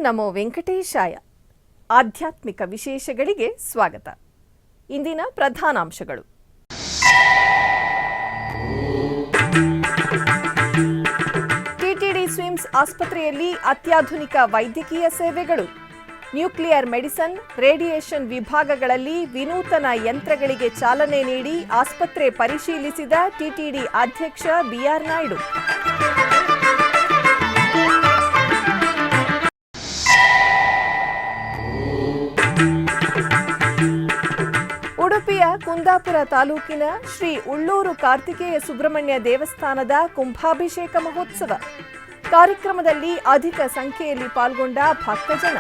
ನಮೋ ವೆಂಕಟೇಶಾಯ. ಆಧ್ಯಾತ್ಮಿಕ ವಿಶೇಷಗಳಿಗೆ ಸ್ವಾಗತ. ಇಂದಿನ ಪ್ರಧಾನಾಂಶಗಳು. ಟಿಟಿಡಿ ಸ್ವಿಮ್ಸ್ ಆಸ್ಪತ್ರೆಯಲ್ಲಿ ಅತ್ಯಾಧುನಿಕ ವೈದ್ಯಕೀಯ ಸೇವೆಗಳು. ನ್ಯೂಕ್ಲಿಯರ್ ಮೆಡಿಸಿನ್, ರೇಡಿಯೇಷನ್ ವಿಭಾಗಗಳಲ್ಲಿ ವಿನೂತನ ಯಂತ್ರಗಳಿಗೆ ಚಾಲನೆ ನೀಡಿ ಆಸ್ಪತ್ರೆ ಪರಿಶೀಲಿಸಿದ ಟಿಟಿಡಿ ಅಧ್ಯಕ್ಷ ಬಿಆರ್ ನಾಯ್ಡು. ಉಡುಪಿಯ ಕುಂದಾಪುರ ತಾಲೂಕಿನ ಶ್ರೀ ಉಳ್ಳೂರು ಕಾರ್ತಿಕೇಯ ಸುಬ್ರಹ್ಮಣ್ಯ ದೇವಸ್ಥಾನದ ಕುಂಭಾಭಿಷೇಕ ಮಹೋತ್ಸವ. ಕಾರ್ಯಕ್ರಮದಲ್ಲಿ ಅಧಿಕ ಸಂಖ್ಯೆಯಲ್ಲಿ ಪಾಲ್ಗೊಂಡ ಭಕ್ತಜನ.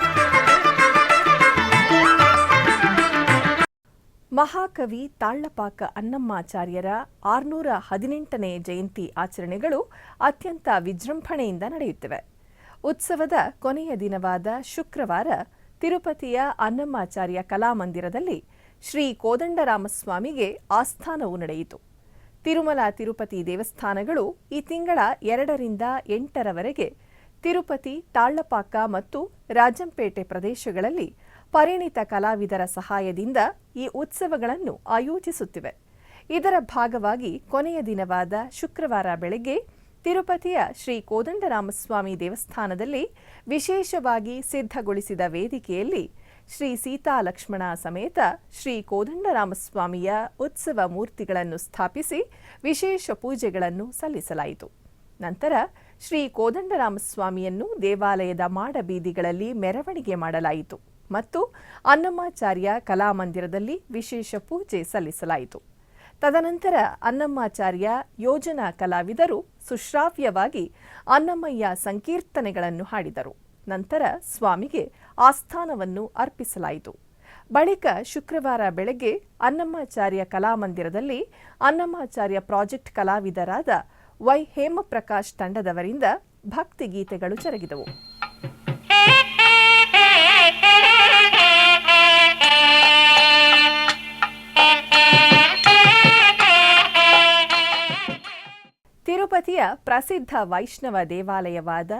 ಮಹಾಕವಿ ತಾಳ್ಲಪಾಕ ಅನ್ನಮ್ಮಾಚಾರ್ಯರ 618ನೇ ಜಯಂತಿ ಆಚರಣೆಗಳು ಅತ್ಯಂತ ವಿಜೃಂಭಣೆಯಿಂದ ನಡೆಯುತ್ತಿವೆ. ಉತ್ಸವದ ಕೊನೆಯ ದಿನವಾದ ಶುಕ್ರವಾರ ತಿರುಪತಿಯ ಅನ್ನಮ್ಮಾಚಾರ್ಯ ಕಲಾಮಂದಿರದಲ್ಲಿ ಶ್ರೀ ಕೋದಂಡರಾಮಸ್ವಾಮಿಗೆ ಆಸ್ಥಾನವು ನಡೆಯಿತು. ತಿರುಮಲ ತಿರುಪತಿ ದೇವಸ್ಥಾನಗಳು ಈ ತಿಂಗಳ 2ರಿಂದ 8ರವರೆಗೆ ತಿರುಪತಿ, ತಾಳ್ಲಪಾಕ ಮತ್ತು ರಾಜಂಪೇಟೆ ಪ್ರದೇಶಗಳಲ್ಲಿ ಪರಿಣಿತ ಕಲಾವಿದರ ಸಹಾಯದಿಂದ ಈ ಉತ್ಸವಗಳನ್ನು ಆಯೋಜಿಸುತ್ತಿವೆ. ಇದರ ಭಾಗವಾಗಿ ಕೊನೆಯ ದಿನವಾದ ಶುಕ್ರವಾರ ಬೆಳಗ್ಗೆ ತಿರುಪತಿಯ ಶ್ರೀ ಕೋದಂಡರಾಮಸ್ವಾಮಿ ದೇವಸ್ಥಾನದಲ್ಲಿ ವಿಶೇಷವಾಗಿ ಸಿದ್ಧಗೊಳಿಸಿದ ವೇದಿಕೆಯಲ್ಲಿ ಶ್ರೀ ಸೀತಾಲಕ್ಷ್ಮಣ ಸಮೇತ ಶ್ರೀ ಕೋದಂಡರಾಮಸ್ವಾಮಿಯ ಉತ್ಸವ ಮೂರ್ತಿಗಳನ್ನು ಸ್ಥಾಪಿಸಿ ವಿಶೇಷ ಪೂಜೆಗಳನ್ನು ಸಲ್ಲಿಸಲಾಯಿತು. ನಂತರ ಶ್ರೀ ಕೋದಂಡರಾಮಸ್ವಾಮಿಯನ್ನು ದೇವಾಲಯದ ಮಾಡಬೀದಿಗಳಲ್ಲಿ ಮೆರವಣಿಗೆ ಮಾಡಲಾಯಿತು ಮತ್ತು ಅನ್ನಮ್ಮಾಚಾರ್ಯ ಕಲಾಮಂದಿರದಲ್ಲಿ ವಿಶೇಷ ಪೂಜೆ ಸಲ್ಲಿಸಲಾಯಿತು. ತದನಂತರ ಅನ್ನಮ್ಮಾಚಾರ್ಯ ಯೋಜನಾ ಕಲಾವಿದರು ಸುಶ್ರಾವ್ಯವಾಗಿ ಅನ್ನಮಯ್ಯ ಸಂಕೀರ್ತನೆಗಳನ್ನು ಹಾಡಿದರು. ನಂತರ ಸ್ವಾಮಿಗೆ ಆಸ್ಥಾನವನ್ನು ಅರ್ಪಿಸಲಾಯಿತು. ಬಳಿಕ ಶುಕ್ರವಾರ ಬೆಳಗ್ಗೆ ಅನ್ನಮ್ಮಾಚಾರ್ಯ ಕಲಾಮಂದಿರದಲ್ಲಿ ಅನ್ನಮ್ಮಾಚಾರ್ಯ ಪ್ರಾಜೆಕ್ಟ್ ಕಲಾವಿದರಾದ ವೈ ಹೇಮಪ್ರಕಾಶ್ ತಂಡದವರಿಂದ ಭಕ್ತಿಗೀತೆಗಳು ಜರುಗಿದವು. ತಿರುಪತಿಯ ಪ್ರಸಿದ್ಧ ವೈಷ್ಣವ ದೇವಾಲಯವಾದ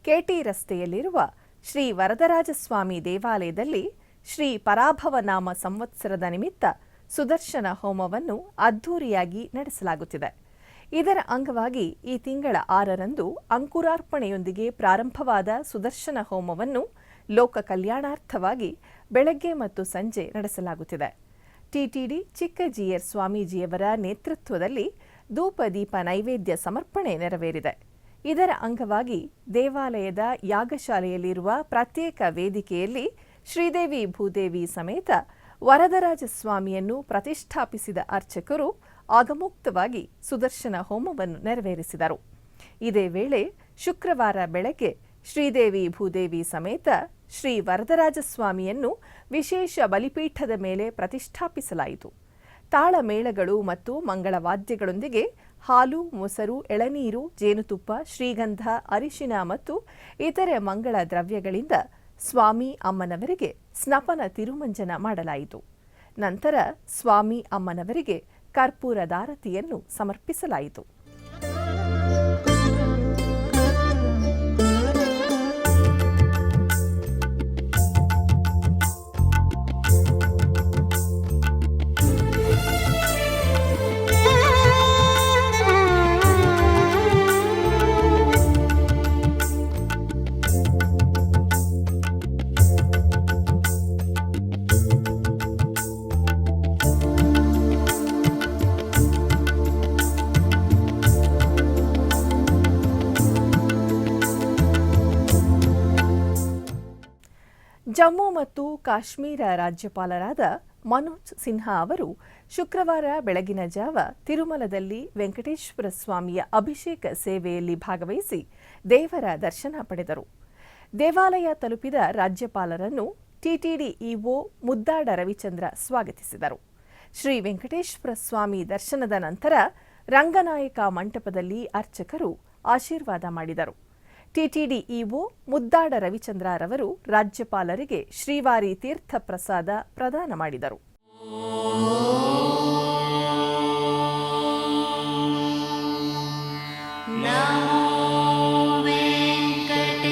ಕೆಟಿ ರಸ್ತೆಯಲ್ಲಿರುವ ಶ್ರೀ ವರದರಾಜಸ್ವಾಮಿ ದೇವಾಲಯದಲ್ಲಿ ಶ್ರೀ ಪರಾಭವನಾಮ ಸಂವತ್ಸರದ ನಿಮಿತ್ತ ಸುದರ್ಶನ ಹೋಮವನ್ನು ಅದ್ಧೂರಿಯಾಗಿ ನಡೆಸಲಾಗುತ್ತಿದೆ. ಇದರ ಅಂಗವಾಗಿ ಈ ತಿಂಗಳ 6ರಂದು ಅಂಕುರಾರ್ಪಣೆಯೊಂದಿಗೆ ಪ್ರಾರಂಭವಾದ ಸುದರ್ಶನ ಹೋಮವನ್ನು ಲೋಕ ಕಲ್ಯಾಣಾರ್ಥವಾಗಿ ಬೆಳಗ್ಗೆ ಮತ್ತು ಸಂಜೆ ನಡೆಸಲಾಗುತ್ತಿದೆ. ಟಿಟಿಡಿ ಚಿಕ್ಕಜೀಯರ್ ಸ್ವಾಮೀಜಿಯವರ ನೇತೃತ್ವದಲ್ಲಿ ಧೂಪ ದೀಪ ನೈವೇದ್ಯ ಸಮರ್ಪಣೆ ನೆರವೇರಿದೆ. ಇದರ ಅಂಗವಾಗಿ ದೇವಾಲಯದ ಯಾಗಶಾಲೆಯಲ್ಲಿರುವ ಪ್ರತ್ಯೇಕ ವೇದಿಕೆಯಲ್ಲಿ ಶ್ರೀದೇವಿ ಭೂದೇವಿ ಸಮೇತ ವರದರಾಜಸ್ವಾಮಿಯನ್ನು ಪ್ರತಿಷ್ಠಾಪಿಸಿದ ಅರ್ಚಕರು ಆಗಮುಕ್ತವಾಗಿ ಸುದರ್ಶನ ಹೋಮವನ್ನು ನೆರವೇರಿಸಿದರು. ಇದೇ ವೇಳೆ ಶುಕ್ರವಾರ ಬೆಳಗ್ಗೆ ಶ್ರೀದೇವಿ ಭೂದೇವಿ ಸಮೇತ ಶ್ರೀ ವರದರಾಜಸ್ವಾಮಿಯನ್ನು ವಿಶೇಷ ಬಲಿಪೀಠದ ಮೇಲೆ ಪ್ರತಿಷ್ಠಾಪಿಸಲಾಯಿತು. ತಾಳಮೇಳಗಳು ಮತ್ತು ಮಂಗಳವಾದ್ಯಗಳೊಂದಿಗೆ ಹಾಲು, ಮೊಸರು, ಎಳನೀರು, ಜೇನುತುಪ್ಪ, ಶ್ರೀಗಂಧ, ಅರಿಶಿನ ಮತ್ತು ಇತರೆ ಮಂಗಳ ದ್ರವ್ಯಗಳಿಂದ ಸ್ವಾಮಿ ಅಮ್ಮನವರಿಗೆ ಸ್ನಪನ ತಿರುಮಂಜನ ಮಾಡಲಾಯಿತು. ನಂತರ ಸ್ವಾಮಿ ಅಮ್ಮನವರಿಗೆ ಕರ್ಪೂರದಾರತಿಯನ್ನು ಸಮರ್ಪಿಸಲಾಯಿತು. ಜಮ್ಮು ಮತ್ತು ಕಾಶ್ಮೀರ ರಾಜ್ಯಪಾಲರಾದ ಮನೋಜ್ ಸಿನ್ಹಾ ಅವರು ಶುಕ್ರವಾರ ಬೆಳಗಿನ ಜಾವ ತಿರುಮಲದಲ್ಲಿ ವೆಂಕಟೇಶ್ವರ ಸ್ವಾಮಿಯ ಅಭಿಷೇಕ ಸೇವೆಯಲ್ಲಿ ಭಾಗವಹಿಸಿ ದೇವರ ದರ್ಶನ ಪಡೆದರು. ದೇವಾಲಯ ತಲುಪಿದ ರಾಜ್ಯಪಾಲರನ್ನು ಟಿಟಿಡಿ ಇಒ ಮುದ್ದಾಡ ರವಿಚಂದ್ರ ಸ್ವಾಗತಿಸಿದರು. ಶ್ರೀ ವೆಂಕಟೇಶ್ವರ ಸ್ವಾಮಿ ದರ್ಶನದ ನಂತರ ರಂಗನಾಯಕ ಮಂಟಪದಲ್ಲಿ ಅರ್ಚಕರು ಆಶೀರ್ವಾದ ಮಾಡಿದರು. ಟಿಟಿಡಿ ಇಒ ಮುದ್ದಾಡ ರವಿಚಂದ್ರರವರು ರಾಜ್ಯಪಾಲರಿಗೆ ಶ್ರೀವಾರಿ ತೀರ್ಥ ಪ್ರಸಾದ ಪ್ರದಾನ ಮಾಡಿದರು. ನಮೋ ವೆಂಕಟೇಶಾಯ.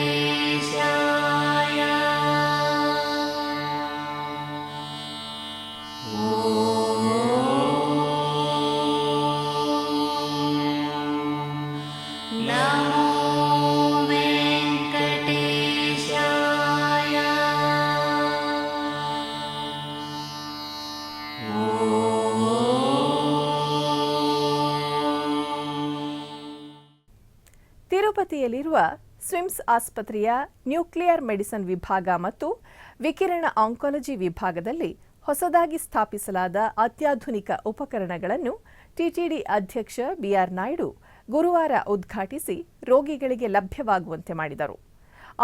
ತಿರುಪತಿಯಲ್ಲಿರುವ ಸ್ವಿಮ್ಸ್ ಆಸ್ಪತ್ರೆಯ ನ್ಯೂಕ್ಲಿಯರ್ ಮೆಡಿಸಿನ್ ವಿಭಾಗ ಮತ್ತು ವಿಕಿರಣ ಆಂಕಾಲಜಿ ವಿಭಾಗದಲ್ಲಿ ಹೊಸದಾಗಿ ಸ್ಥಾಪಿಸಲಾದ ಅತ್ಯಾಧುನಿಕ ಉಪಕರಣಗಳನ್ನು ಟಿಟಿಡಿ ಅಧ್ಯಕ್ಷ ಬಿಆರ್ ನಾಯ್ಡು ಗುರುವಾರ ಉದ್ಘಾಟಿಸಿ ರೋಗಿಗಳಿಗೆ ಲಭ್ಯವಾಗುವಂತೆ ಮಾಡಿದರು.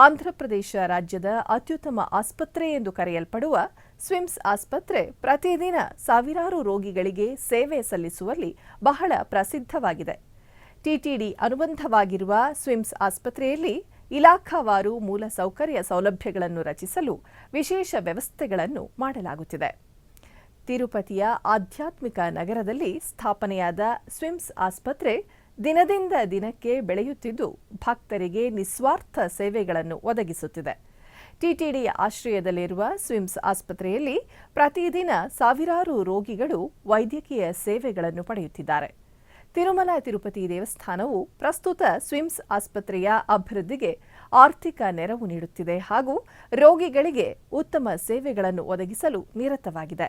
ಆಂಧ್ರಪ್ರದೇಶ ರಾಜ್ಯದ ಅತ್ಯುತ್ತಮ ಆಸ್ಪತ್ರೆ ಎಂದು ಕರೆಯಲ್ಪಡುವ ಸ್ವಿಮ್ಸ್ ಆಸ್ಪತ್ರೆ ಪ್ರತಿದಿನ ಸಾವಿರಾರು ರೋಗಿಗಳಿಗೆ ಸೇವೆ ಸಲ್ಲಿಸುವಲ್ಲಿ ಬಹಳ ಪ್ರಸಿದ್ಧವಾಗಿದೆ. ಟಿಟಿಡಿ ಅನುಬಂಧವಾಗಿರುವ ಸ್ವಿಮ್ಸ್ ಆಸ್ಪತ್ರೆಯಲ್ಲಿ ಇಲಾಖಾವಾರು ಮೂಲಸೌಕರ್ಯ ಸೌಲಭ್ಯಗಳನ್ನು ರಚಿಸಲು ವಿಶೇಷ ವ್ಯವಸ್ಥೆಗಳನ್ನು ಮಾಡಲಾಗುತ್ತಿದೆ. ತಿರುಪತಿಯ ಆಧ್ಯಾತ್ಮಿಕ ನಗರದಲ್ಲಿ ಸ್ಥಾಪನೆಯಾದ ಸ್ವಿಮ್ಸ್ ಆಸ್ಪತ್ರೆ ದಿನದಿಂದ ದಿನಕ್ಕೆ ಬೆಳೆಯುತ್ತಿದ್ದು ಭಕ್ತರಿಗೆ ನಿಸ್ವಾರ್ಥ ಸೇವೆಗಳನ್ನು ಒದಗಿಸುತ್ತಿದೆ. ಟಿಟಿಡಿಯ ಆಶ್ರಯದಲ್ಲಿರುವ ಸ್ವಿಮ್ಸ್ ಆಸ್ಪತ್ರೆಯಲ್ಲಿ ಪ್ರತಿದಿನ ಸಾವಿರಾರು ರೋಗಿಗಳು ವೈದ್ಯಕೀಯ ಸೇವೆಗಳನ್ನು ಪಡೆಯುತ್ತಿದ್ದಾರೆ. ತಿರುಮಲ ತಿರುಪತಿ ದೇವಸ್ಥಾನವು ಪ್ರಸ್ತುತ ಸ್ವಿಮ್ಸ್ ಆಸ್ಪತ್ರೆಯ ಅಭಿವೃದ್ಧಿಗೆ ಆರ್ಥಿಕ ನೆರವು ನೀಡುತ್ತಿದೆ ಹಾಗೂ ರೋಗಿಗಳಿಗೆ ಉತ್ತಮ ಸೇವೆಗಳನ್ನು ಒದಗಿಸಲು ನಿರತವಾಗಿದೆ.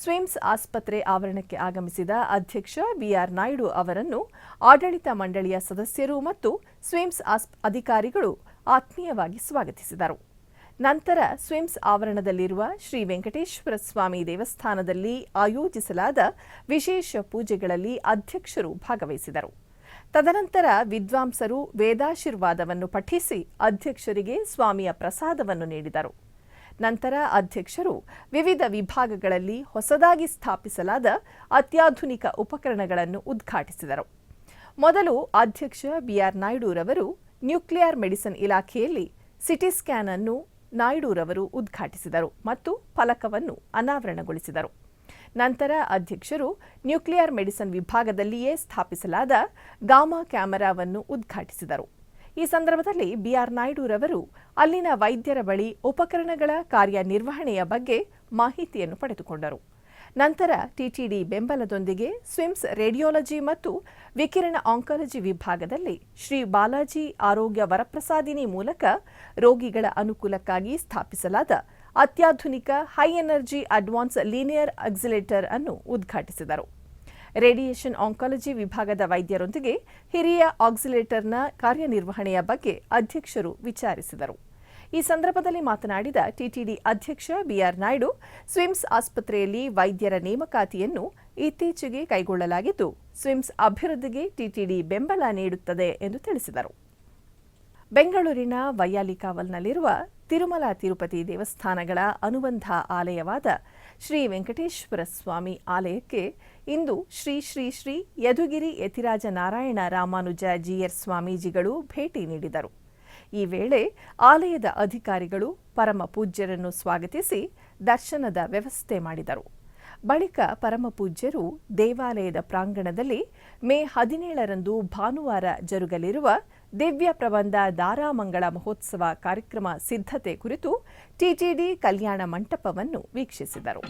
ಸ್ವಿಮ್ಸ್ ಆಸ್ಪತ್ರೆ ಆವರಣಕ್ಕೆ ಆಗಮಿಸಿದ ಅಧ್ಯಕ್ಷ ಬಿಆರ್ ನಾಯ್ಡು ಅವರನ್ನು ಆಡಳಿತ ಮಂಡಳಿಯ ಸದಸ್ಯರು ಮತ್ತು ಸ್ವಿಮ್ಸ್ ಅಧಿಕಾರಿಗಳು ಆತ್ಮೀಯವಾಗಿ ಸ್ವಾಗತಿಸಿದರು. ನಂತರ ಸ್ವಿಮ್ಸ್ ಆವರಣದಲ್ಲಿರುವ ಶ್ರೀ ವೆಂಕಟೇಶ್ವರ ಸ್ವಾಮಿ ದೇವಸ್ಥಾನದಲ್ಲಿ ಆಯೋಜಿಸಲಾದ ವಿಶೇಷ ಪೂಜೆಗಳಲ್ಲಿ ಅಧ್ಯಕ್ಷರು ಭಾಗವಹಿಸಿದರು. ತದನಂತರ ವಿದ್ವಾಂಸರು ವೇದಾಶೀರ್ವಾದವನ್ನು ಪಠಿಸಿ ಅಧ್ಯಕ್ಷರಿಗೆ ಸ್ವಾಮಿಯ ಪ್ರಸಾದವನ್ನು ನೀಡಿದರು. ನಂತರ ಅಧ್ಯಕ್ಷರು ವಿವಿಧ ವಿಭಾಗಗಳಲ್ಲಿ ಹೊಸದಾಗಿ ಸ್ಥಾಪಿಸಲಾದ ಅತ್ಯಾಧುನಿಕ ಉಪಕರಣಗಳನ್ನು ಉದ್ಘಾಟಿಸಿದರು. ಮೊದಲು ಅಧ್ಯಕ್ಷ ಬಿಆರ್ ನಾಯ್ಡುರವರು ನ್ಯೂಕ್ಲಿಯರ್ ಮೆಡಿಸಿನ್ ಇಲಾಖೆಯಲ್ಲಿ ಸಿಟಿ ಸ್ಕ್ಯಾನ್ ಅನ್ನು ನಾಯ್ಡುರವರು ಉದ್ಘಾಟಿಸಿದರು ಮತ್ತು ಫಲಕವನ್ನು ಅನಾವರಣಗೊಳಿಸಿದರು. ನಂತರ ಅಧ್ಯಕ್ಷರು ನ್ಯೂಕ್ಲಿಯರ್ ಮೆಡಿಸಿನ್ ವಿಭಾಗದಲ್ಲಿಯೇ ಸ್ಥಾಪಿಸಲಾದ ಗಾಮಾ ಕ್ಯಾಮೆರಾವನ್ನು ಉದ್ಘಾಟಿಸಿದರು. ಈ ಸಂದರ್ಭದಲ್ಲಿ ಬಿಆರ್ ನಾಯ್ಡುರವರು ಅಲ್ಲಿನ ವೈದ್ಯರ ಬಳಿ ಉಪಕರಣಗಳ ಕಾರ್ಯನಿರ್ವಹಣೆಯ ಬಗ್ಗೆ ಮಾಹಿತಿಯನ್ನು ಪಡೆದುಕೊಂಡರು. ನಂತರ ಟಿಟಿಡಿ ಬೆಂಬಲದೊಂದಿಗೆ ಸ್ವಿಮ್ಸ್ ರೇಡಿಯಾಲಜಿ ಮತ್ತು ವಿಕಿರಣ ಆಂಕಾಲಜಿ ವಿಭಾಗದಲ್ಲಿ ಶ್ರೀ ಬಾಲಾಜಿ ಆರೋಗ್ಯ ವರಪ್ರಸಾದಿನಿ ಮೂಲಕ ರೋಗಿಗಳ ಅನುಕೂಲಕ್ಕಾಗಿ ಸ್ಥಾಪಿಸಲಾದ ಅತ್ಯಾಧುನಿಕ high energy advance linear accelerator ಅನ್ನು ಉದ್ಘಾಟಿಸಿದರು. ರೇಡಿಯೇಷನ್ ಆಂಕಾಲಜಿ ವಿಭಾಗದ ವೈದ್ಯರೊಂದಿಗೆ ಹಿರಿಯ ಆಕ್ಸಿಲೇಟರ್ನ ಕಾರ್ಯನಿರ್ವಹಣೆಯ ಬಗ್ಗೆ ಅಧ್ಯಕ್ಷರು ವಿಚಾರಿಸಿದರು. ಈ ಸಂದರ್ಭದಲ್ಲಿ ಮಾತನಾಡಿದ ಟಿಟಿಡಿ ಅಧ್ಯಕ್ಷ ಬಿಆರ್ ನಾಯ್ಡು, ಸ್ವಿಮ್ಸ್ ಆಸ್ಪತ್ರೆಯಲ್ಲಿ ವೈದ್ಯರ ನೇಮಕಾತಿಯನ್ನು ಇತ್ತೀಚೆಗೆ ಕೈಗೊಳ್ಳಲಾಗಿದ್ದು, ಸ್ವಿಮ್ಸ್ ಅಭಿವೃದ್ಧಿಗೆ ಟಿಟಿಡಿ ಬೆಂಬಲ ನೀಡುತ್ತದೆ ಎಂದು ತಿಳಿಸಿದರು. ಬೆಂಗಳೂರಿನ ವೈಯಾಲಿಕಾವಲ್ನಲ್ಲಿರುವ ತಿರುಮಲ ತಿರುಪತಿ ದೇವಸ್ಥಾನಗಳ ಅನುಬಂಧ ಆಲಯವಾದ ಶ್ರೀ ವೆಂಕಟೇಶ್ವರ ಸ್ವಾಮಿ ಆಲಯಕ್ಕೆ ಇಂದು ಶ್ರೀ ಶ್ರೀ ಶ್ರೀ ಯದುಗಿರಿ ಯತಿರಾಜ ನಾರಾಯಣ ರಾಮಾನುಜ ಜಿಯರ್ ಸ್ವಾಮೀಜಿಗಳು ಭೇಟಿ ನೀಡಿದರು. ಈ ವೇಳೆ ಆಲಯದ ಅಧಿಕಾರಿಗಳು ಪರಮ ಪೂಜ್ಯರನ್ನು ಸ್ವಾಗತಿಸಿ ದರ್ಶನದ ವ್ಯವಸ್ಥೆ ಮಾಡಿದರು. ಬಳಿಕ ಪರಮಪೂಜ್ಯರು ದೇವಾಲಯದ ಪ್ರಾಂಗಣದಲ್ಲಿ ಮೇ 17ರಂದು ಭಾನುವಾರ ಜರುಗಲಿರುವ ದಿವ್ಯ ಪ್ರಬಂಧ ದಾರಾಮಂಗಳ ಮಹೋತ್ಸವ ಕಾರ್ಯಕ್ರಮ ಸಿದ್ಧತೆ ಕುರಿತು ಟಿಟಿಡಿ ಕಲ್ಯಾಣ ಮಂಟಪವನ್ನು ವೀಕ್ಷಿಸಿದರು.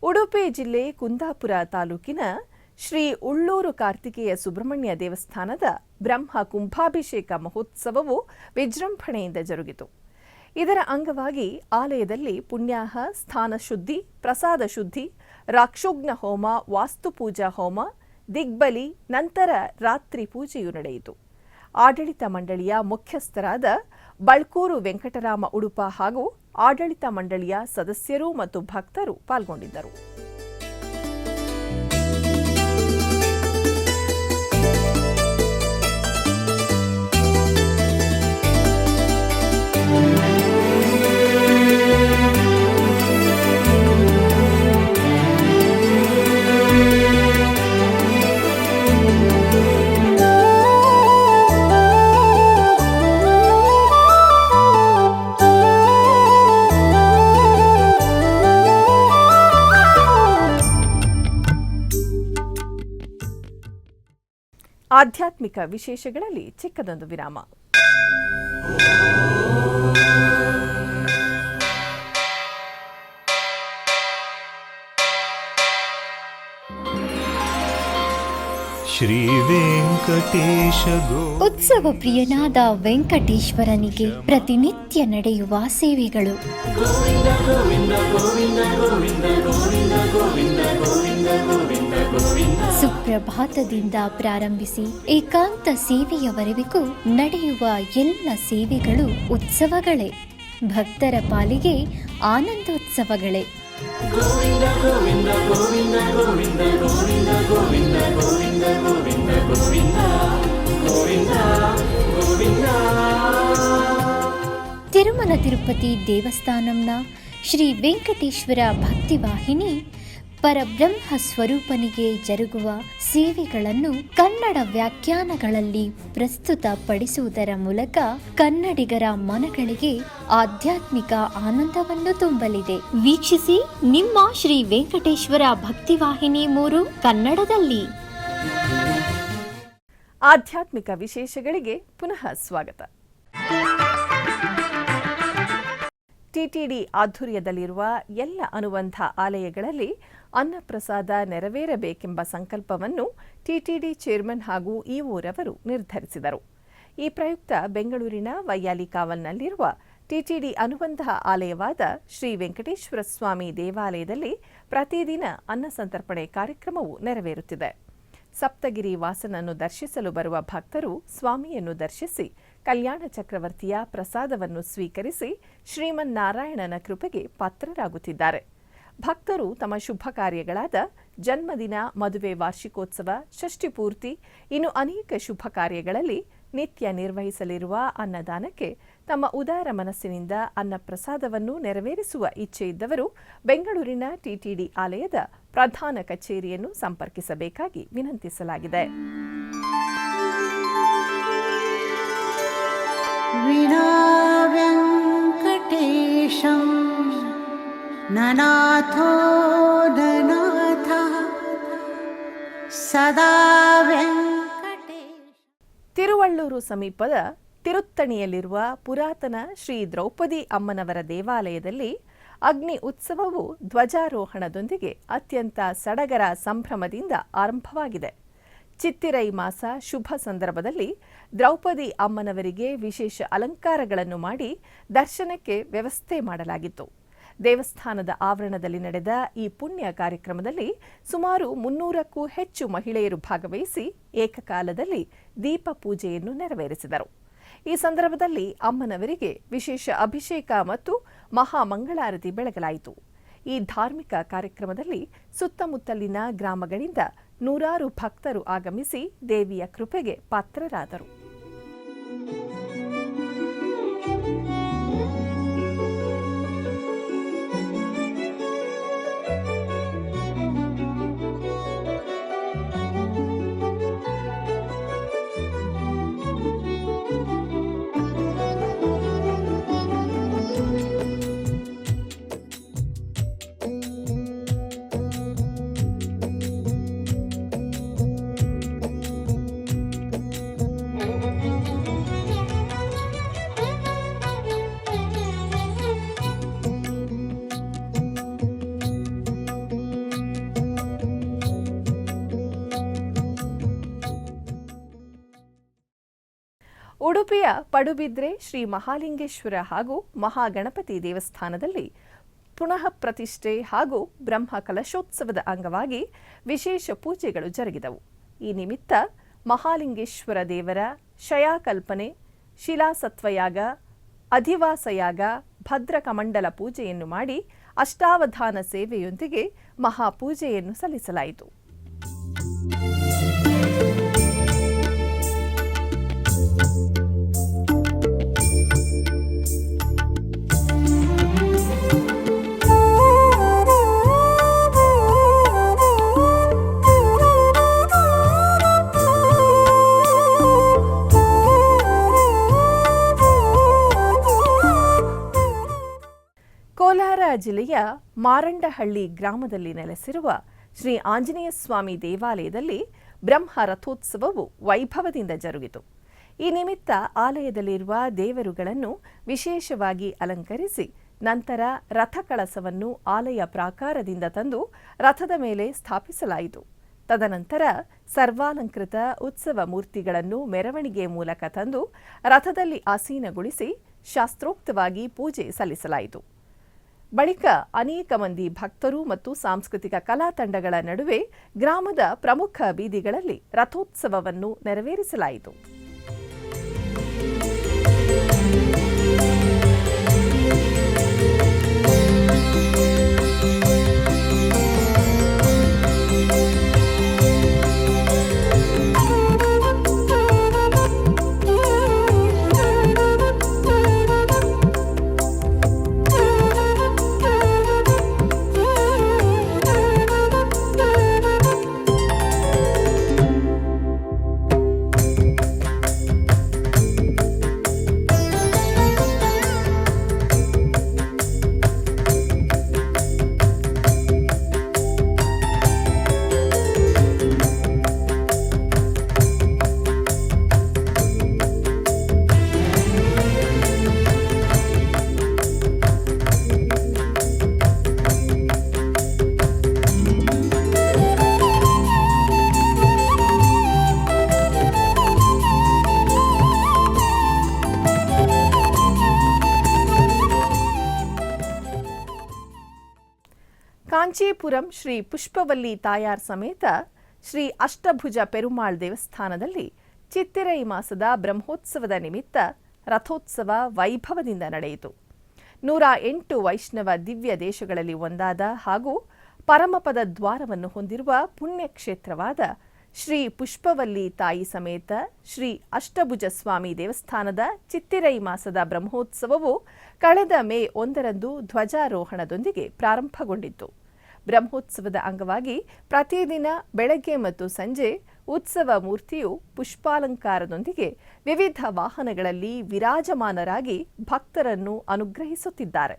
ಉಡುಪಿ ಜಿಲ್ಲೆ ಕುಂದಾಪುರ ತಾಲೂಕಿನ ಶ್ರೀ ಉಳ್ಳೂರು ಕಾರ್ತಿಕೇಯ ಸುಬ್ರಹ್ಮಣ್ಯ ದೇವಸ್ಥಾನದ ಬ್ರಹ್ಮ ಕುಂಭಾಭಿಷೇಕ ಮಹೋತ್ಸವವು ವಿಜೃಂಭಣೆಯಿಂದ ಜರುಗಿತು. ಇದರ ಅಂಗವಾಗಿ ಆಲಯದಲ್ಲಿ ಪುಣ್ಯಾಹ, ಸ್ಥಾನ ಶುದ್ಧಿ, ಪ್ರಸಾದ ಶುದ್ಧಿ, ರಾಕ್ಷುಘ್ನ ಹೋಮ, ವಾಸ್ತುಪೂಜಾ ಹೋಮ, ದಿಗ್ಬಲಿ, ನಂತರ ರಾತ್ರಿ ಪೂಜೆಯು ನಡೆಯಿತು. ಆಡಳಿತ ಮಂಡಳಿಯ ಮುಖ್ಯಸ್ಥರಾದ ಬಳ್ಕೂರು ವೆಂಕಟರಾಮ ಉಡುಪ ಹಾಗೂ ಆಡಳಿತ ಮಂಡಳಿಯ ಸದಸ್ಯರು ಮತ್ತು ಭಕ್ತರು ಪಾಲ್ಗೊಂಡಿದ್ದರು. ಆಧ್ಯಾತ್ಮಿಕ ವಿಶೇಷಗಳಲ್ಲಿ ಚಿಕ್ಕದೊಂದು ವಿರಾಮ. ಶ್ರೀ ವೆಂಕಟೇಶ ಉತ್ಸವ ಪ್ರಿಯನಾದ ವೆಂಕಟೇಶ್ವರನಿಗೆ ಪ್ರತಿನಿತ್ಯ ನಡೆಯುವ ಸೇವೆಗಳು. ಸುಪ್ರಭಾತದಿಂದ ಪ್ರಾರಂಭಿಸಿ ಏಕಾಂತ ಸೇವೆಯವರೆಗೂ ನಡೆಯುವ ಎಲ್ಲ ಸೇವೆಗಳು ಉತ್ಸವಗಳೇ. ಭಕ್ತರ ಪಾಲಿಗೆ ಆನಂದೋತ್ಸವಗಳೇ. ಗೋವಿಂದ ಗೋವಿಂದ ಗೋವಿಂದ ಗೋವಿಂದ ಗೋವಿಂದ ಗೋವಿಂದ ಗೋವಿಂದ ಗೋವಿಂದ ಗೋವಿಂದ ಗೋವಿಂದ ಗೋವಿಂದ. ತಿರುಮಲ ತಿರುಪತಿ ದೇವಸ್ಥಾನಂನ ಶ್ರೀ ವೆಂಕಟೇಶ್ವರ ಭಕ್ತಿವಾಹಿನಿ ಪರಬ್ರಹ್ಮ ಸ್ವರೂಪನಿಗೆ ಜರುಗುವ ಸೇವೆಗಳನ್ನು ಕನ್ನಡ ವ್ಯಾಖ್ಯಾನಗಳಲ್ಲಿ ಪ್ರಸ್ತುತಪಡಿಸುವುದರ ಮೂಲಕ ಕನ್ನಡಿಗರ ಮನಗಳಿಗೆ ಆಧ್ಯಾತ್ಮಿಕ ಆನಂದವನ್ನು ತುಂಬಲಿದೆ. ವೀಕ್ಷಿಸಿ ನಿಮ್ಮ ಶ್ರೀ ವೆಂಕಟೇಶ್ವರ ಭಕ್ತಿವಾಹಿನಿ 3 ಕನ್ನಡದಲ್ಲಿ. ಆಧ್ಯಾತ್ಮಿಕ ವಿಶೇಷಗಳಿಗೆ ಪುನಃ ಸ್ವಾಗತ. ಟಿಟಿಡಿ ಆಧ್ವರ್ಯದಲ್ಲಿರುವ ಎಲ್ಲ ಅನುಬಂಧ ಆಲಯಗಳಲ್ಲಿ ಅನ್ನಪ್ರಸಾದ ನೆರವೇರಬೇಕೆಂಬ ಸಂಕಲ್ಪವನ್ನು ಟಿಟಿಡಿ ಚೇರ್ಮನ್ ಹಾಗೂ ಇಒರವರು ನಿರ್ಧರಿಸಿದರು. ಈ ಪ್ರಯುಕ್ತ ಬೆಂಗಳೂರಿನ ವೈಯಾಲಿ ಕಾವಲ್ನಲ್ಲಿರುವ ಟಿಟಿಡಿ ಅನುಬಂಧ ಆಲಯವಾದ ಶ್ರೀ ವೆಂಕಟೇಶ್ವರ ಸ್ವಾಮಿ ದೇವಾಲಯದಲ್ಲಿ ಪ್ರತಿದಿನ ಅನ್ನಸಂತರ್ಪಣೆ ಕಾರ್ಯಕ್ರಮವು ನೆರವೇರುತ್ತಿದೆ. ಸಪ್ತಗಿರಿ ವಾಸನನ್ನು ದರ್ಶಿಸಲು ಬರುವ ಭಕ್ತರು ಸ್ವಾಮಿಯನ್ನು ದರ್ಶಿಸಿ ಕಲ್ಯಾಣ ಚಕ್ರವರ್ತಿಯ ಪ್ರಸಾದವನ್ನು ಸ್ವೀಕರಿಸಿ ಶ್ರೀಮನ್ನಾರಾಯಣನ ಕೃಪೆಗೆ ಪಾತ್ರರಾಗುತ್ತಿದ್ದಾರೆ. ಭಕ್ತರು ತಮ್ಮ ಶುಭ ಕಾರ್ಯಗಳಾದ ಜನ್ಮದಿನ, ಮದುವೆ, ವಾರ್ಷಿಕೋತ್ಸವ, ಷಷ್ಠಿಪೂರ್ತಿ ಇನ್ನು ಅನೇಕ ಶುಭ ಕಾರ್ಯಗಳಲ್ಲಿ ನಿತ್ಯ ನಿರ್ವಹಿಸಲಿರುವ ಅನ್ನದಾನಕ್ಕೆ ತಮ್ಮ ಉದಾರ ಮನಸ್ಸಿನಿಂದ ಅನ್ನಪ್ರಸಾದವನ್ನು ನೆರವೇರಿಸುವ ಇಚ್ಛೆ ಇದ್ದವರು ಬೆಂಗಳೂರಿನ ಟಿಟಿಡಿ ಆಲಯದ ಪ್ರಧಾನ ಕಚೇರಿಯನ್ನು ಸಂಪರ್ಕಿಸಬೇಕಾಗಿ ವಿನಂತಿಸಲಾಗಿದೆ. ವಿನಾ ವೆಂಕಟೇಶಂ ನನಾಥೋ ನನಾಥ ಸದಾ ವೆಂಕಟೇಶ. ತಿರುವಳ್ಳೂರು ಸಮೀಪದ ತಿರುತ್ತಣಿಯಲ್ಲಿರುವ ಪುರಾತನ ಶ್ರೀ ದ್ರೌಪದಿ ಅಮ್ಮನವರ ದೇವಾಲಯದಲ್ಲಿ ಅಗ್ನಿ ಉತ್ಸವವು ಧ್ವಜಾರೋಹಣದೊಂದಿಗೆ ಅತ್ಯಂತ ಸಡಗರ ಸಂಭ್ರಮದಿಂದ ಆರಂಭವಾಗಿದೆ. ಚಿತ್ತಿರೈ ಮಾಸ ಶುಭ ಸಂದರ್ಭದಲ್ಲಿ ದ್ರೌಪದಿ ಅಮ್ಮನವರಿಗೆ ವಿಶೇಷ ಅಲಂಕಾರಗಳನ್ನು ಮಾಡಿ ದರ್ಶನಕ್ಕೆ ವ್ಯವಸ್ಥೆ ಮಾಡಲಾಗಿತ್ತು. ದೇವಸ್ಥಾನದ ಆವರಣದಲ್ಲಿ ನಡೆದ ಈ ಪುಣ್ಯ ಕಾರ್ಯಕ್ರಮದಲ್ಲಿ ಸುಮಾರು 300ಕ್ಕೂ ಹೆಚ್ಚು ಮಹಿಳೆಯರು ಭಾಗವಹಿಸಿ ಏಕಕಾಲದಲ್ಲಿ ದೀಪ ಪೂಜೆಯನ್ನು ನೆರವೇರಿಸಿದರು. ಈ ಸಂದರ್ಭದಲ್ಲಿ ಅಮ್ಮನವರಿಗೆ ವಿಶೇಷ ಅಭಿಷೇಕ ಮತ್ತು ಮಹಾಮಂಗಳಾರತಿ ಬೆಳಗಲಾಯಿತು. ಈ ಧಾರ್ಮಿಕ ಕಾರ್ಯಕ್ರಮದಲ್ಲಿ ಸುತ್ತಮುತ್ತಲಿನ ಗ್ರಾಮಗಳಿಂದ ನೂರಾರು ಭಕ್ತರು ಆಗಮಿಸಿ ದೇವಿಯ ಕೃಪೆಗೆ ಪಾತ್ರರಾದರು. ಉಡುಪಿಯ ಪಡುಬಿದ್ರೆ ಶ್ರೀ ಮಹಾಲಿಂಗೇಶ್ವರ ಹಾಗೂ ಮಹಾಗಣಪತಿ ದೇವಸ್ಥಾನದಲ್ಲಿ ಪುನಃ ಪ್ರತಿಷ್ಠೆ ಹಾಗೂ ಬ್ರಹ್ಮ ಕಲಶೋತ್ಸವದ ಅಂಗವಾಗಿ ವಿಶೇಷ ಪೂಜೆಗಳು ಜರುಗಿದವು. ಈ ನಿಮಿತ್ತ ಮಹಾಲಿಂಗೇಶ್ವರ ದೇವರ ಶಯಾಕಲ್ಪನೆ, ಶಿಲಾಸತ್ವಯಾಗ, ಅಧಿವಾಸಯಾಗ, ಭದ್ರಕಮಂಡಲ ಪೂಜೆಯನ್ನು ಮಾಡಿ ಅಷ್ಟಾವಧಾನ ಸೇವೆಯೊಂದಿಗೆ ಮಹಾಪೂಜೆಯನ್ನು ಸಲ್ಲಿಸಲಾಯಿತು. ಕೋಲಾರ ಜಿಲ್ಲೆಯ ಮಾರಂಡಹಳ್ಳಿ ಗ್ರಾಮದಲ್ಲಿ ನೆಲೆಸಿರುವ ಶ್ರೀ ಆಂಜನೇಯ ಸ್ವಾಮಿ ದೇವಾಲಯದಲ್ಲಿ ಬ್ರಹ್ಮ ರಥೋತ್ಸವವು ವೈಭವದಿಂದ ಜರುಗಿತು. ಈ ನಿಮಿತ್ತ ಆಲಯದಲ್ಲಿರುವ ದೇವರುಗಳನ್ನು ವಿಶೇಷವಾಗಿ ಅಲಂಕರಿಸಿ ನಂತರ ರಥಕಳಸವನ್ನು ಆಲಯ ಪ್ರಾಕಾರದಿಂದ ತಂದು ರಥದ ಮೇಲೆ ಸ್ಥಾಪಿಸಲಾಯಿತು. ತದನಂತರ ಸರ್ವಾಲಂಕೃತ ಉತ್ಸವ ಮೂರ್ತಿಗಳನ್ನು ಮೆರವಣಿಗೆ ಮೂಲಕ ತಂದು ರಥದಲ್ಲಿ ಆಸೀನಗೊಳಿಸಿ ಶಾಸ್ತ್ರೋಕ್ತವಾಗಿ ಪೂಜೆ ಸಲ್ಲಿಸಲಾಯಿತು. ಬಳಿಕ ಅನೇಕ ಮಂದಿ ಭಕ್ತರು ಮತ್ತು ಸಾಂಸ್ಕೃತಿಕ ಕಲಾ ತಂಡಗಳ ನಡುವೆ ಗ್ರಾಮದ ಪ್ರಮುಖ ಬೀದಿಗಳಲ್ಲಿ ರಥೋತ್ಸವವನ್ನು ನೆರವೇರಿಸಲಾಯಿತು. ಕಾಂಚೀಪುರಂ ಶ್ರೀ ಪುಷ್ಪವಲ್ಲಿ ತಾಯಾರ್ ಸಮೇತ ಶ್ರೀ ಅಷ್ಟಭುಜ ಪೆರುಮಾಳ್ ದೇವಸ್ಥಾನದಲ್ಲಿ ಚಿತ್ತಿರೈ ಮಾಸದ ಬ್ರಹ್ಮೋತ್ಸವದ ನಿಮಿತ್ತ ರಥೋತ್ಸವ ವೈಭವದಿಂದ ನಡೆಯಿತು. 108 ವೈಷ್ಣವ ದಿವ್ಯ ದೇಶಗಳಲ್ಲಿ ಒಂದಾದ ಹಾಗೂ ಪರಮಪದ ದ್ವಾರವನ್ನು ಹೊಂದಿರುವ ಪುಣ್ಯಕ್ಷೇತ್ರವಾದ ಶ್ರೀ ಪುಷ್ಪವಲ್ಲಿ ತಾಯಿ ಸಮೇತ ಶ್ರೀ ಅಷ್ಟಭುಜ ಸ್ವಾಮಿ ದೇವಸ್ಥಾನದ ಚಿತ್ತಿರೈ ಮಾಸದ ಬ್ರಹ್ಮೋತ್ಸವವು ಕಳೆದ ಮೇ 1ರಂದು ಧ್ವಜಾರೋಹಣದೊಂದಿಗೆ ಪ್ರಾರಂಭಗೊಂಡಿತ್ತು. ಬ್ರಹ್ಮೋತ್ಸವದ ಅಂಗವಾಗಿ ಪ್ರತಿದಿನ ಬೆಳಗ್ಗೆ ಮತ್ತು ಸಂಜೆ ಉತ್ಸವ ಮೂರ್ತಿಯು ಪುಷ್ಪಾಲಂಕಾರದೊಂದಿಗೆ ವಿವಿಧ ವಾಹನಗಳಲ್ಲಿ ವಿರಾಜಮಾನರಾಗಿ ಭಕ್ತರನ್ನು ಅನುಗ್ರಹಿಸುತ್ತಿದ್ದಾರೆ.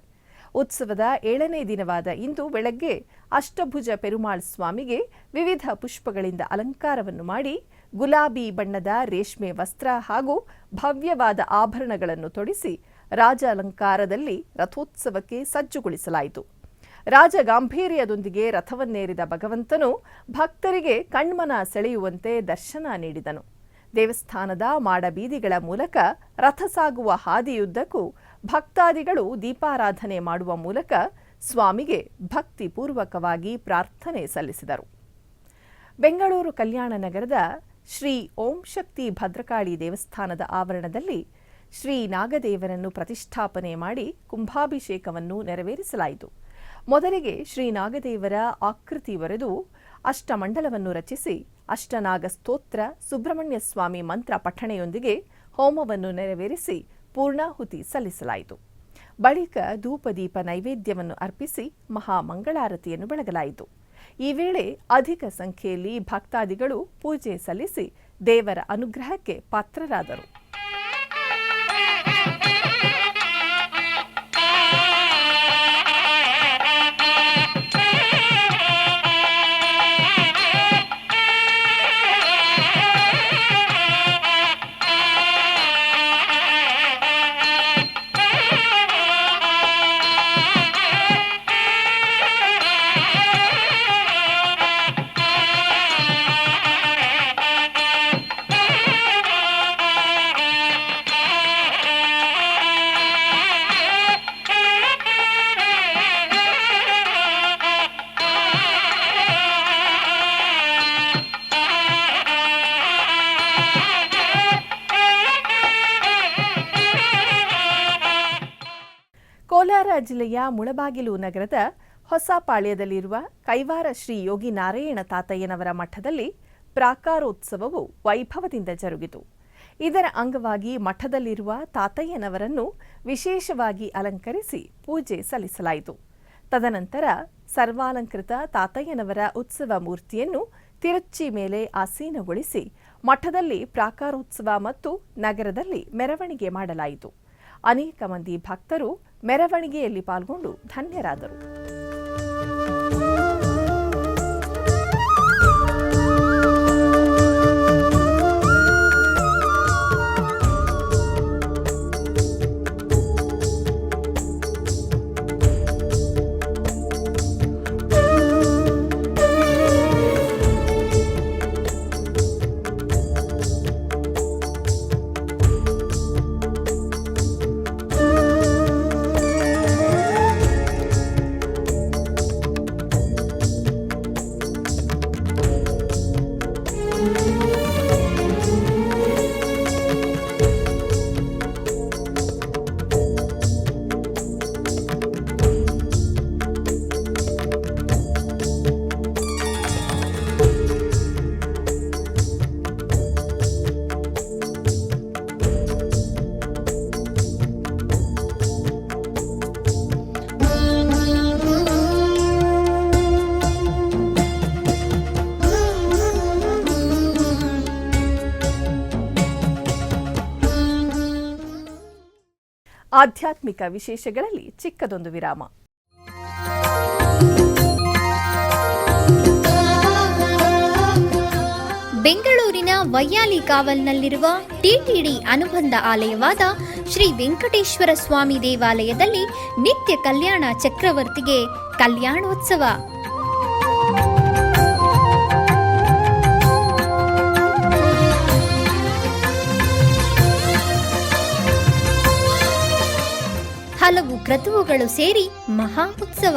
ಉತ್ಸವದ 7ನೇ ದಿನವಾದ ಇಂದು ಬೆಳಗ್ಗೆ ಅಷ್ಟಭುಜ ಪೆರುಮಾಳ್ ಸ್ವಾಮಿಗೆ ವಿವಿಧ ಪುಷ್ಪಗಳಿಂದ ಅಲಂಕಾರವನ್ನು ಮಾಡಿ ಗುಲಾಬಿ ಬಣ್ಣದ ರೇಷ್ಮೆ ವಸ್ತ್ರ ಹಾಗೂ ಭವ್ಯವಾದ ಆಭರಣಗಳನ್ನು ತೊಡಿಸಿ ರಾಜ ಅಲಂಕಾರದಲ್ಲಿ ರಥೋತ್ಸವಕ್ಕೆ ಸಜ್ಜುಗೊಳಿಸಲಾಯಿತು. ರಾಜ ಗಾಂಭೀರ್ಯದೊಂದಿಗೆ ರಥವನ್ನೇರಿದ ಭಗವಂತನು ಭಕ್ತರಿಗೆ ಕಣ್ಮನ ಸೆಳೆಯುವಂತೆ ದರ್ಶನ ನೀಡಿದನು. ದೇವಸ್ಥಾನದ ಮಾಡಬೀದಿಗಳ ಮೂಲಕ ರಥ ಸಾಗುವ ಹಾದಿಯುದ್ದಕ್ಕೂ ಭಕ್ತಾದಿಗಳು ದೀಪಾರಾಧನೆ ಮಾಡುವ ಮೂಲಕ ಸ್ವಾಮಿಗೆ ಭಕ್ತಿಪೂರ್ವಕವಾಗಿ ಪ್ರಾರ್ಥನೆ ಸಲ್ಲಿಸಿದರು. ಬೆಂಗಳೂರು ಕಲ್ಯಾಣ ನಗರದ ಶ್ರೀ ಓಂ ಶಕ್ತಿ ಭದ್ರಕಾಳಿ ದೇವಸ್ಥಾನದ ಆವರಣದಲ್ಲಿ ಶ್ರೀ ನಾಗದೇವರನ್ನು ಪ್ರತಿಷ್ಠಾಪನೆ ಮಾಡಿ ಕುಂಭಾಭಿಷೇಕವನ್ನು ನೆರವೇರಿಸಲಾಯಿತು. ಮೊದಲಿಗೆ ಶ್ರೀ ನಾಗದೇವರ ಆಕೃತಿ ಬರೆದು ಅಷ್ಟಮಂಡಲವನ್ನು ರಚಿಸಿ ಅಷ್ಟನಾಗ ಸ್ತೋತ್ರ ಸುಬ್ರಹ್ಮಣ್ಯ ಸ್ವಾಮಿ ಮಂತ್ರ ಪಠಣೆಯೊಂದಿಗೆ ಹೋಮವನ್ನು ನೆರವೇರಿಸಿ ಪೂರ್ಣಾಹುತಿ ಸಲ್ಲಿಸಲಾಯಿತು. ಬಳಿಕ ಧೂಪದೀಪ ನೈವೇದ್ಯವನ್ನು ಅರ್ಪಿಸಿ ಮಹಾಮಂಗಳಾರತಿಯನ್ನು ಬೆಳಗಲಾಯಿತು. ಈ ವೇಳೆ ಅಧಿಕ ಸಂಖ್ಯೆಯಲ್ಲಿ ಭಕ್ತಾದಿಗಳು ಪೂಜೆ ಸಲ್ಲಿಸಿ ದೇವರ ಅನುಗ್ರಹಕ್ಕೆ ಪಾತ್ರರಾದರು. ಕೋಲಾರ ಜಿಲ್ಲೆಯ ಮುಳಬಾಗಿಲು ನಗರದ ಹೊಸಪಾಳ್ಯದಲ್ಲಿರುವ ಕೈವಾರ ಶ್ರೀ ಯೋಗಿ ನಾರಾಯಣ ತಾತಯ್ಯನವರ ಮಠದಲ್ಲಿ ಪ್ರಾಕಾರೋತ್ಸವವು ವೈಭವದಿಂದ ಜರುಗಿತು. ಇದರ ಅಂಗವಾಗಿ ಮಠದಲ್ಲಿರುವ ತಾತಯ್ಯನವರನ್ನು ವಿಶೇಷವಾಗಿ ಅಲಂಕರಿಸಿ ಪೂಜೆ ಸಲ್ಲಿಸಲಾಯಿತು. ತದನಂತರ ಸರ್ವಾಲಂಕೃತ ತಾತಯ್ಯನವರ ಉತ್ಸವ ಮೂರ್ತಿಯನ್ನು ತಿರುಚಿ ಮೇಲೆ ಆಸೀನಗೊಳಿಸಿ ಮಠದಲ್ಲಿ ಪ್ರಾಕಾರೋತ್ಸವ ಮತ್ತು ನಗರದಲ್ಲಿ ಮೆರವಣಿಗೆ ಮಾಡಲಾಯಿತು. ಅನೇಕ ಮಂದಿ ಭಕ್ತರು ಮೆರವಣಿಗೆಯಲ್ಲಿ ಪಾಲ್ಗೊಂಡು ಧನ್ಯರಾದರು. ಆಧ್ಯಾತ್ಮಿಕ ವಿಶೇಷಗಳಲ್ಲಿ ಚಿಕ್ಕದೊಂದು ವಿರಾಮ. ಬೆಂಗಳೂರಿನ ವೈಯಾಲಿ ಕಾವಲ್ನಲ್ಲಿರುವ ಟಿಟಿಡಿ ಅನುಬಂಧ ಆಲಯವಾದ ಶ್ರೀ ವೆಂಕಟೇಶ್ವರ ಸ್ವಾಮಿ ದೇವಾಲಯದಲ್ಲಿ ನಿತ್ಯ ಕಲ್ಯಾಣ ಚಕ್ರವರ್ತಿಗೆ ಕಲ್ಯಾಣೋತ್ಸವ. ಹಲವು ಕ್ರತುವುಗಳು ಸೇರಿ ಮಹಾ ಉತ್ಸವ.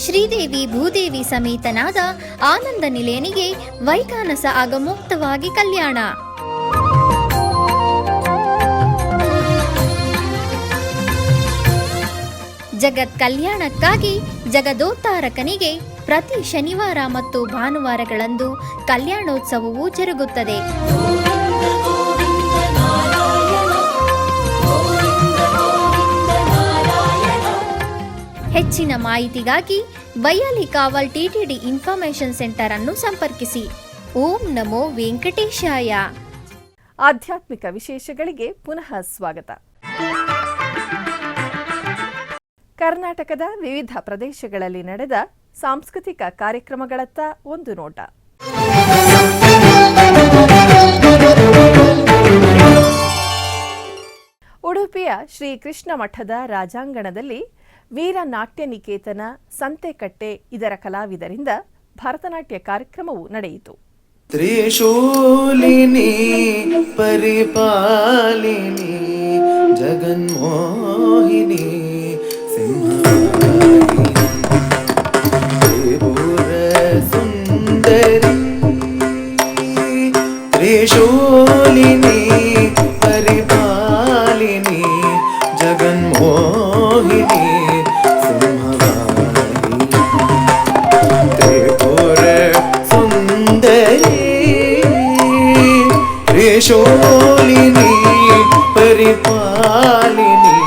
ಶ್ರೀದೇವಿ ಭೂದೇವಿ ಸಮೇತನಾದ ಆನಂದ ನಿಲಯನಿಗೆ ವೈಖಾನಸ ಆಗಮೋಕ್ತವಾಗಿ ಕಲ್ಯಾಣ. ಜಗತ್ ಕಲ್ಯಾಣಕ್ಕಾಗಿ ಜಗದೋತ್ತಾರಕನಿಗೆ ಪ್ರತಿ ಶನಿವಾರ ಮತ್ತು ಭಾನುವಾರಗಳಂದು ಕಲ್ಯಾಣೋತ್ಸವವು ಜರುಗುತ್ತದೆ. ಹೆಚ್ಚಿನ ಮಾಹಿತಿಗಾಗಿ ವೈಯಾಲಿ ಕಾವಲ್ ಟಿಟಿಡಿ ಇನ್ಫಾರ್ಮೇಶನ್ ಸೆಂಟರ್ ಅನ್ನು ಸಂಪರ್ಕಿಸಿ. ಓಂ ನಮೋ ವೆಂಕಟೇಶಾಯ. ಆಧ್ಯಾತ್ಮಿಕ ವಿಶೇಷಗಳಿಗೆ ಪುನಃ ಸ್ವಾಗತ. ಕರ್ನಾಟಕದ ವಿವಿಧ ಪ್ರದೇಶಗಳಲ್ಲಿ ನಡೆದ ಸಾಂಸ್ಕೃತಿಕ ಕಾರ್ಯಕ್ರಮಗಳತ್ತ ಒಂದು ನೋಟ. ಉಡುಪಿಯ ಶ್ರೀ ಕೃಷ್ಣ ಮಠದ ರಾಜಾಂಗಣದಲ್ಲಿ ವೀರ ನಾಟ್ಯ ನಿಕೇತನ ಸಂತೆಕಟ್ಟೆ ಇದರ ಕಲಾವಿದರಿಂದ ಭರತನಾಟ್ಯ ಕಾರ್ಯಕ್ರಮವು ನಡೆಯಿತು. ತ್ರಿಶೂಲಿನಿ ಪರಿಪಾಲಿನಿ ಜಗನ್ಮೋಹಿನಿ ಸುಂದರಿ ತ್ರಿಶೂಲಿನಿ ಪರಿಪಾಲಿನಿ ಜಗನ್ಮೋಹಿನಿ ಸಿಂಹವಾಹಿನಿ ತ್ರಿಪುರ ಸುಂದರಿ ತ್ರಿಶೂಲಿನಿ ಪರಿಪಾಲಿನಿ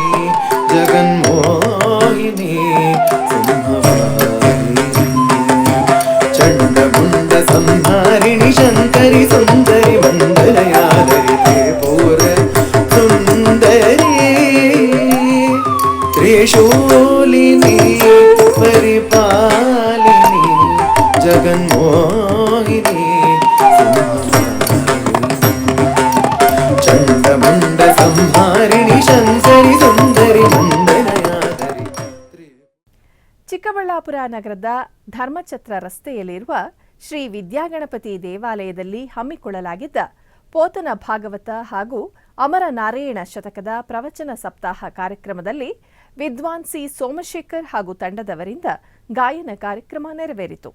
ಜಗನ್ಮೋಹಿನಿ ಸಂಹಾರಿಣಿ ಶಂಕರಿ ಸುಂದರಿ ಮಂಗಲಯಾದರಿ ತ್ರಿಪುರ ಸುಂದರಿ ತ್ರಿಶೂಲಿನಿ ಪರಿಪಾಲಿನಿ ಜಗನ್ಮೋಹಿನಿ ಚಂಡಮಂಡ ಸಂಹಾರಿಣಿ ಶಂಕರಿ ಸುಂದರಿ ಮಂಗಲಯಾದರಿ. ಚಿಕ್ಕಬಳ್ಳಾಪುರ ನಗರದ ಧರ್ಮಛತ್ರ ರಸ್ತೆಯಲ್ಲಿರುವ ಶ್ರೀ ವಿದ್ಯಾಗಣಪತಿ ದೇವಾಲಯದಲ್ಲಿ ಹಮ್ಮಿಕೊಳ್ಳಲಾಗಿದ್ದ ಪೋತನ ಭಾಗವತ ಹಾಗೂ ಅಮರನಾರಾಯಣ ಶತಕದ ಪ್ರವಚನ ಸಪ್ತಾಹ ಕಾರ್ಯಕ್ರಮದಲ್ಲಿ ವಿದ್ವಾನ್ ಸಿ ಸೋಮಶೇಖರ್ ಹಾಗೂ ತಂಡದವರಿಂದ ಗಾಯನ ಕಾರ್ಯಕ್ರಮ ನೆರವೇರಿತು.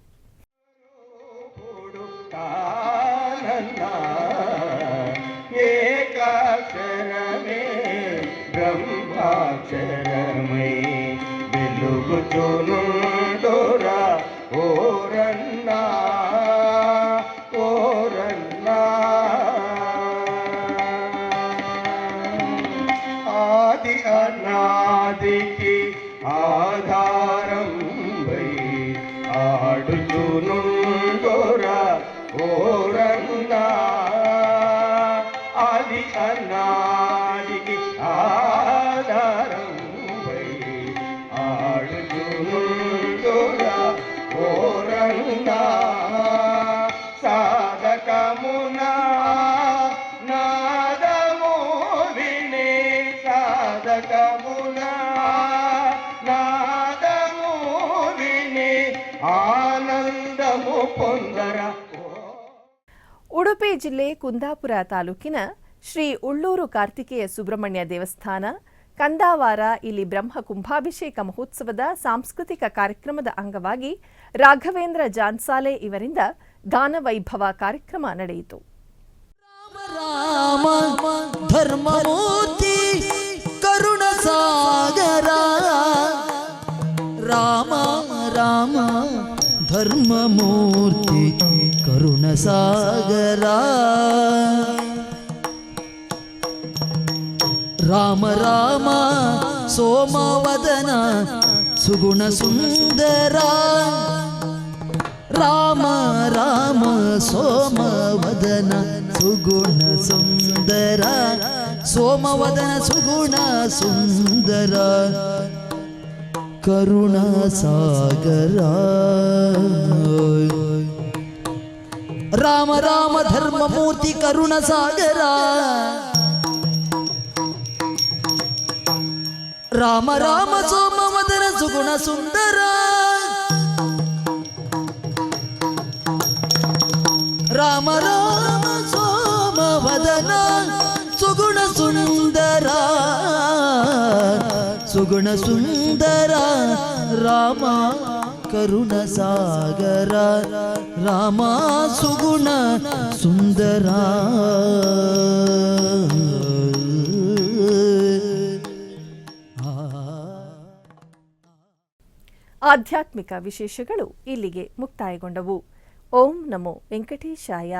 आदि अनादि की आधारम भई आडुचु नुंडोरा ओरन्ना आदि अनादि की आधारम भई आडुचु नुंडोरा ओरन्ना साधक मुना ಉಡುಪಿ ಜಿಲ್ಲೆ ಕುಂದಾಪುರ ತಾಲೂಕಿನ ಶ್ರೀ ಉಳ್ಳೂರು ಕಾರ್ತಿಕೇಯ ಸುಬ್ರಹ್ಮಣ್ಯ ದೇವಸ್ಥಾನ ಕಂದಾವಾರ ಇಲ್ಲಿ ಬ್ರಹ್ಮ ಕುಂಭಾಭಿಷೇಕ ಮಹೋತ್ಸವದ ಸಾಂಸ್ಕೃತಿಕ ಕಾರ್ಯಕ್ರಮದ ಅಂಗವಾಗಿ ರಾಘವೇಂದ್ರ ಜಾನ್ಸಾಲೆ ಇವರಿಂದ ಗಾನವೈಭವ ಕಾರ್ಯಕ್ರಮ ನಡೆಯಿತು. ರಾಮ ಧರ್ಮಮೂರ್ತಿ ಕರುಣ ಸಾಗರ ರಾಮ ರಾಮ ಧರ್ಮಮೂರ್ತಿ ಕರುಣ ಸಾಗರ ರಾಮ ರಾಮ ಸೋಮವದನ ಸುಗುಣ ಸುಂದರ ರಾಮ ರಾಮ ಸೋಮವದನ ಸುಗುಣ ಸುಂದರ ಸೋಮವದನ ಸುಗುಣ ಸುಂದರ ಕರುಣಾ ಸಾಗರ ರಾಮ ರಾಮ ಧರ್ಮಮೂರ್ತಿ ಕರುಣ ಸಾಗರ ರಾಮ ರಾಮ ಸೋಮವದನ ಸುಗುಣ ಸುಂದರ ರಾಮ ರಾಮ ಸೋಮವದನ ಸುಗುಣ ಸುಂದರ ಸುಗುಣ ಸುಂದರ ರಾಮ ಕರುಣ ಸಾಗರ ರಾಮ ಸುಗುಣ ಸುಂದರ ಆಧ್ಯಾತ್ಮಿಕ ವಿಶೇಷಗಳು ಇಲ್ಲಿಗೆ ಮುಕ್ತಾಯಗೊಂಡವು. ಓಂ ನಮೋ ವೆಂಕಟೇಶಾಯ.